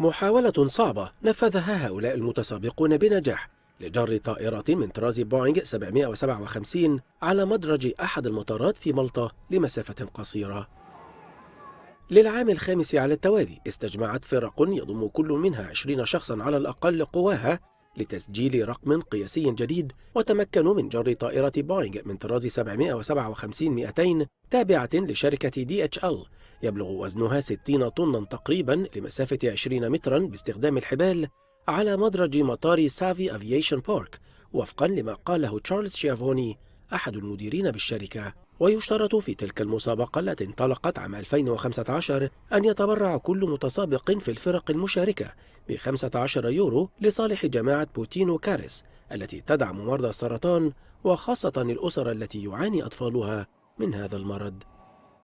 محاولة صعبة نفذها هؤلاء المتسابقون بنجاح لجر طائرة من طراز بوينغ 757 على مدرج أحد المطارات في مالطا لمسافة قصيرة. للعام الخامس على التوالي استجمعت فرق يضم كل منها 20 شخصا على الأقل قواها لتسجيل رقم قياسي جديد، وتمكنوا من جر طائرة بوينغ من طراز 757-200 تابعة لشركة DHL يبلغ وزنها 60 طنا تقريبا لمسافة 20 مترا باستخدام الحبال على مدرج مطار سافي أفييشن بارك، وفقا لما قاله تشارلز شيافوني أحد المديرين بالشركة. ويشترط في تلك المسابقة التي انطلقت عام 2015 أن يتبرع كل متسابق في الفرق المشاركة ب15 يورو لصالح جماعة بوتينو كاريس التي تدعم مرضى السرطان، وخاصة الأسر التي يعاني أطفالها من هذا المرض.